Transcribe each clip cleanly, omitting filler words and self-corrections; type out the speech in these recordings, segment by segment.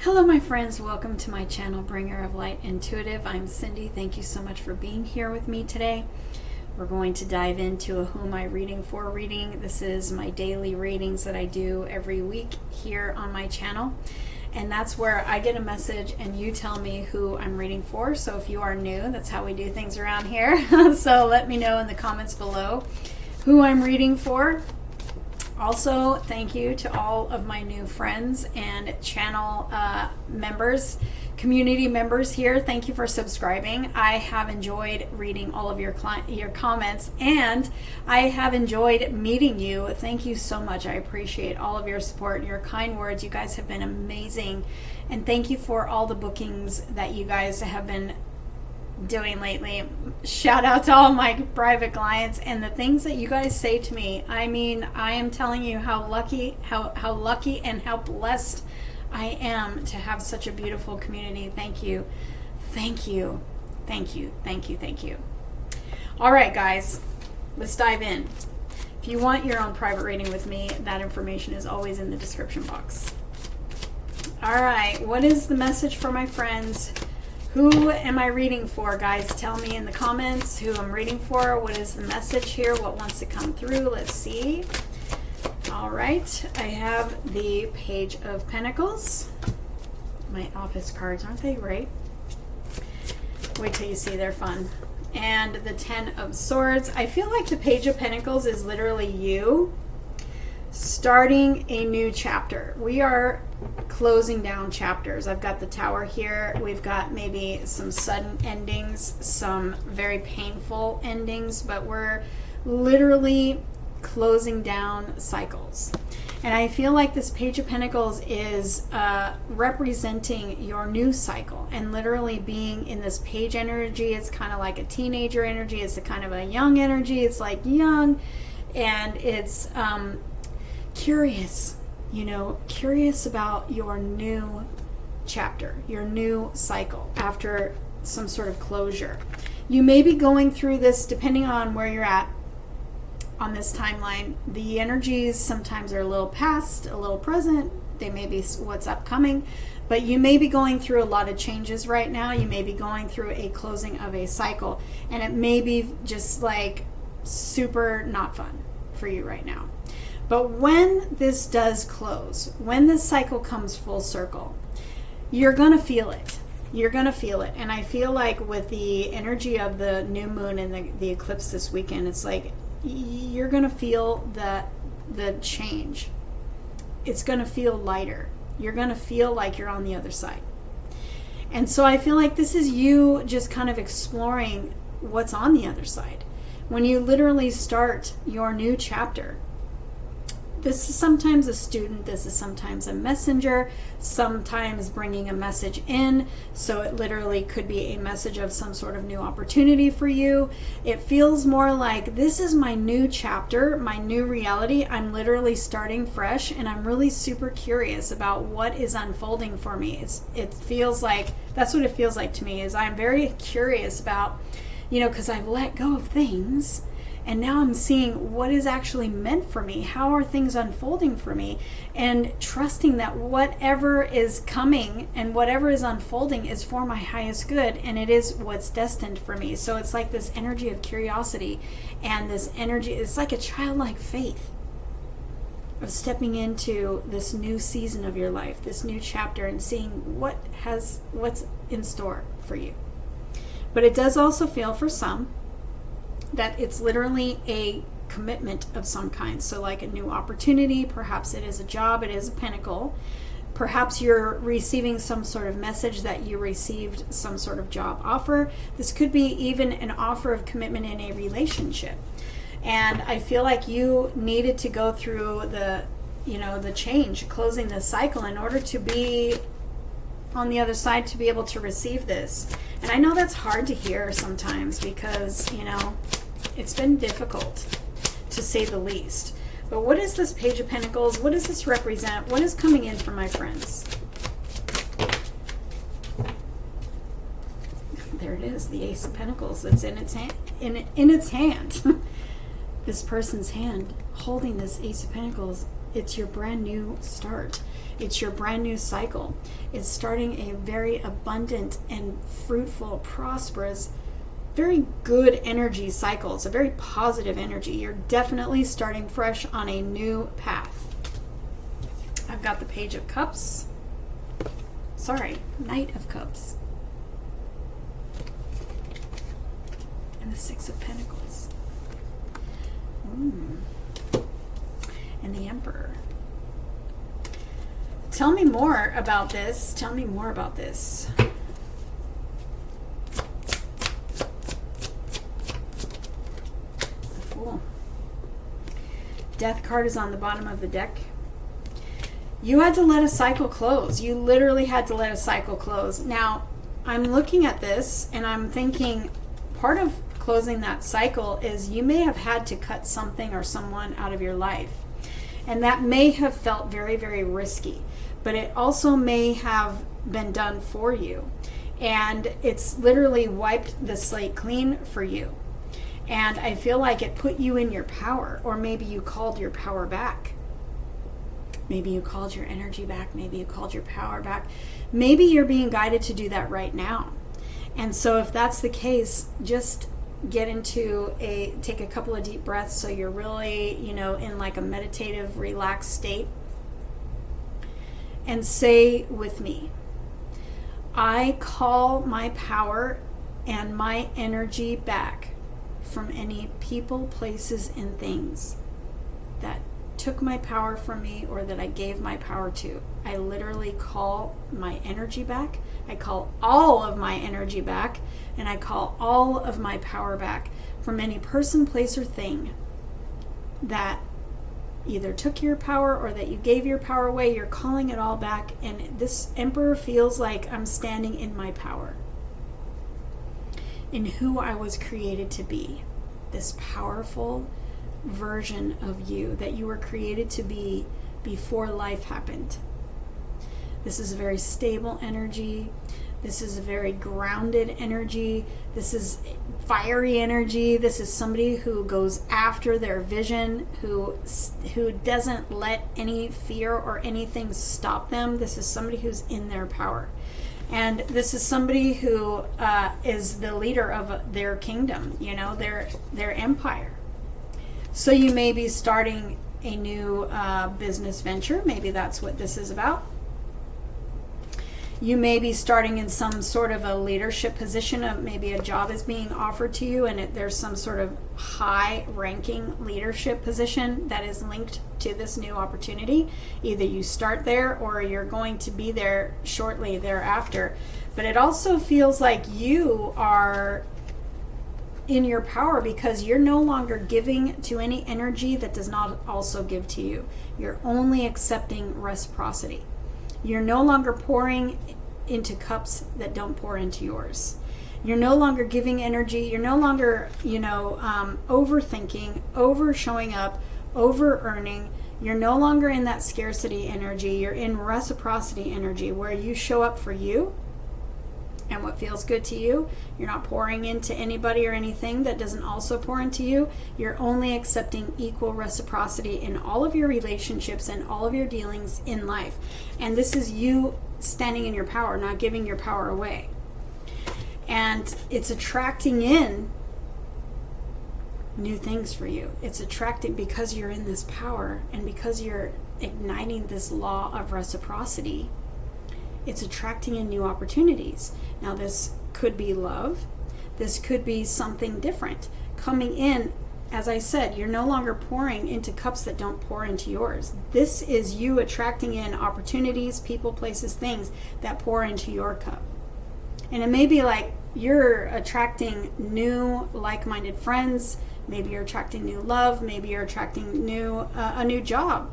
Hello my friends, welcome to my channel Bringer of Light Intuitive. I'm Cindy. Thank you so much for being here with me today. We're going to dive into a Who Am I Reading For reading. This is my daily readings that I do every week here on my channel. And that's where I get a message and you tell me who I'm reading for. So if you are new, that's how we do things around here. So let me know in the comments below who I'm reading for. Also, thank you to all of my new friends and channel members, community members here. Thank you for subscribing. I have enjoyed reading all of your comments, and I have enjoyed meeting you. Thank you so much. I appreciate all of your support and your kind words. You guys have been amazing, and thank you for all the bookings that you guys have been doing lately. Shout out to all my private clients and the things that you guys say to me. I mean, I am telling you how lucky and how blessed I am to have such a beautiful community. Thank you. Thank you. Thank you. Thank you. Thank you. All right, guys, let's dive in. If you want your own private reading with me, that information is always in the description box. All right, what is the message for my friends? Who am I reading for, guys? Tell me in the comments who I'm reading for. What is the message here? What wants to come through? Let's see. All right. I have the Page of Pentacles. My office cards, aren't they great? Wait till you see, they're fun. And the Ten of Swords. I feel like the Page of Pentacles is literally you starting a new chapter. We are closing down chapters. I've got the Tower here. We've got maybe some sudden endings, some very painful endings, but we're literally closing down cycles. And I feel like this Page of Pentacles is representing your new cycle, and literally being in this page energy. It's kind of like a teenager energy. It's a kind of a young energy. It's like young, and it's curious, curious about your new chapter, your new cycle after some sort of closure. You may be going through this depending on where you're at on this timeline. The energies sometimes are a little past, a little present. They may be what's upcoming, but you may be going through a lot of changes right now. You may be going through a closing of a cycle, and it may be just like super not fun for you right now. But when this does close, when this cycle comes full circle, you're going to feel it. You're going to feel it. And I feel like with the energy of the new moon and the eclipse this weekend, it's like you're going to feel the change. It's going to feel lighter. You're going to feel like you're on the other side. And so I feel like this is you just kind of exploring what's on the other side. When you literally start your new chapter, this is sometimes a student, this is sometimes a messenger, sometimes bringing a message in. So it literally could be a message of some sort of new opportunity for you. It feels more like this is my new chapter, my new reality. I'm literally starting fresh, and I'm really super curious about what is unfolding for me. It feels like, that's what it feels like to me, is I'm very curious about, because I've let go of things. And now I'm seeing what is actually meant for me. How are things unfolding for me? And trusting that whatever is coming and whatever is unfolding is for my highest good. And it is what's destined for me. So it's like this energy of curiosity. And this energy, it's like a childlike faith of stepping into this new season of your life, this new chapter, and seeing what's in store for you. But it does also feel for some that it's literally a commitment of some kind. So like a new opportunity, perhaps it is a job, it is a pentacle. Perhaps you're receiving some sort of message that you received some sort of job offer. This could be even an offer of commitment in a relationship. And I feel like you needed to go through the change, closing the cycle in order to be on the other side, to be able to receive this. And I know that's hard to hear sometimes because, it's been difficult to say the least. But what is this Page of Pentacles? What does this represent? What is coming in for my friends? There it is, the Ace of Pentacles that's in its hand. In its hand. This person's hand holding this Ace of Pentacles. It's your brand new start. It's your brand new cycle. It's starting a very abundant and fruitful, prosperous, very good energy cycle. It's a very positive energy. You're definitely starting fresh on a new path. I've got the Page of Cups. Sorry, Knight of Cups. And the Six of Pentacles. And the Emperor. Tell me more about this. Tell me more about this. The Fool. Death card is on the bottom of the deck. You had to let a cycle close. You literally had to let a cycle close. Now, I'm looking at this and I'm thinking part of closing that cycle is you may have had to cut something or someone out of your life. And that may have felt very, very risky. But it also may have been done for you. And it's literally wiped the slate clean for you. And I feel like it put you in your power. Or maybe you called your power back. Maybe you called your energy back. Maybe you called your power back. Maybe you're being guided to do that right now. And so if that's the case, just take a couple of deep breaths so you're really, in like a meditative, relaxed state. And say with me, I call my power and my energy back from any people, places, and things that took my power from me or that I gave my power to. I literally call my energy back. I call all of my energy back, and I call all of my power back from any person, place, or thing that either took your power or that you gave your power away. You're calling it all back, and this Emperor feels like I'm standing in my power, in who I was created to be, this powerful version of you that you were created to be before life happened. This is a very stable energy. This is a very grounded energy. This is fiery energy. This is somebody who goes after their vision, who doesn't let any fear or anything stop them. This is somebody who's in their power. And this is somebody who is the leader of their kingdom, their empire. So you may be starting a new business venture. Maybe that's what this is about. You may be starting in some sort of a leadership position. Maybe a job is being offered to you and there's some sort of high-ranking leadership position that is linked to this new opportunity. Either you start there or you're going to be there shortly thereafter. But it also feels like you are in your power because you're no longer giving to any energy that does not also give to you. You're only accepting reciprocity. You're no longer pouring into cups that don't pour into yours. You're no longer giving energy. You're no longer, overthinking, over showing up, over earning. You're no longer in that scarcity energy. You're in reciprocity energy where you show up for you and what feels good to you. You're not pouring into anybody or anything that doesn't also pour into you. You're only accepting equal reciprocity in all of your relationships and all of your dealings in life. And this is you standing in your power, not giving your power away. And it's attracting in new things for you. It's attracting because you're in this power and because you're igniting this law of reciprocity. It's attracting in new opportunities. Now, this could be love. This could be something different. Coming in, as I said, you're no longer pouring into cups that don't pour into yours. This is you attracting in opportunities, people, places, things that pour into your cup. And it may be like you're attracting new like-minded friends. Maybe you're attracting new love. Maybe you're attracting a new job.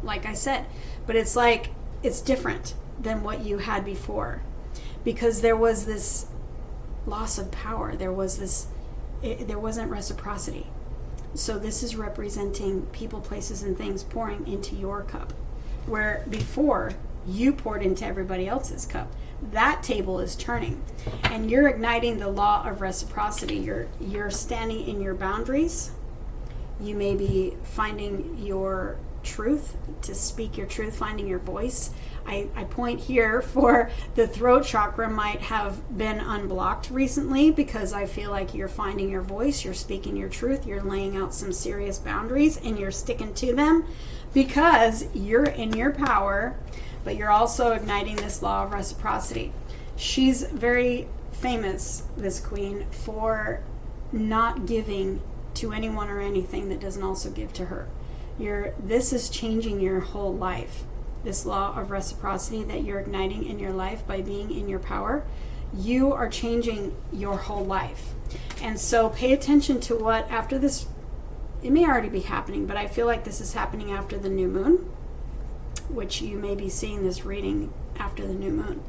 Like I said. But it's like, it's different than what you had before because there was this loss of power. There wasn't reciprocity. So this is representing people, places, and things pouring into your cup, where before you poured into everybody else's cup. That table is turning, and you're igniting the law of reciprocity. You're standing in your boundaries. You may be finding your truth, to speak your truth, finding your voice. I point here for the throat chakra might have been unblocked recently, because I feel like you're finding your voice, you're speaking your truth, you're laying out some serious boundaries, and you're sticking to them because you're in your power, but you're also igniting this law of reciprocity. She's very famous, this queen, for not giving to anyone or anything that doesn't also give to her. This is changing your whole life. This law of reciprocity that you're igniting in your life by being in your power, you are changing your whole life. And so pay attention to what, after this, it may already be happening, but I feel like this is happening after the new moon, which you may be seeing this reading after the new moon.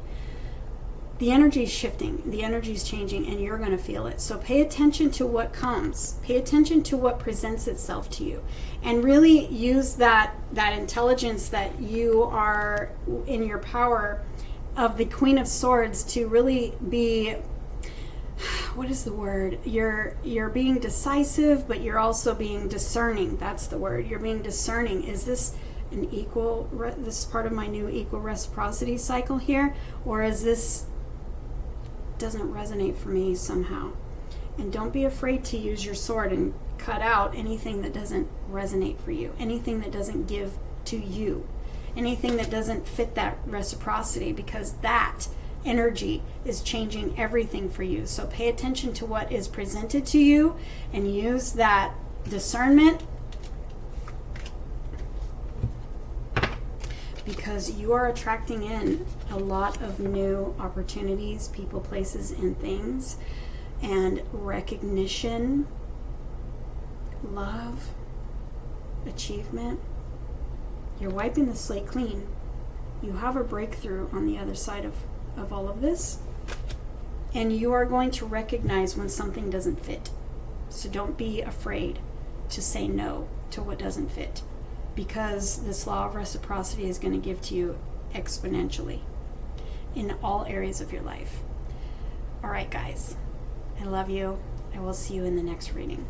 The energy is shifting, the energy is changing, and you're going to feel it. So pay attention to what comes. Pay attention to what presents itself to you. And really use that intelligence that you are in your power of the Queen of Swords to really be, what is the word? You're being decisive, but you're also being discerning. That's the word. You're being discerning. Is this an equal, this is part of my new equal reciprocity cycle here? Or is this doesn't resonate for me somehow? And don't be afraid to use your sword and cut out anything that doesn't resonate for you, anything that doesn't give to you, anything that doesn't fit that reciprocity, because that energy is changing everything for you. So pay attention to what is presented to you and use that discernment, because you are attracting in a lot of new opportunities, people, places, and things, and recognition, love, achievement. You're wiping the slate clean. You have a breakthrough on the other side of all of this, and you are going to recognize when something doesn't fit. So don't be afraid to say no to what doesn't fit, because this law of reciprocity is going to give to you exponentially in all areas of your life. All right, guys, I love you. I will see you in the next reading.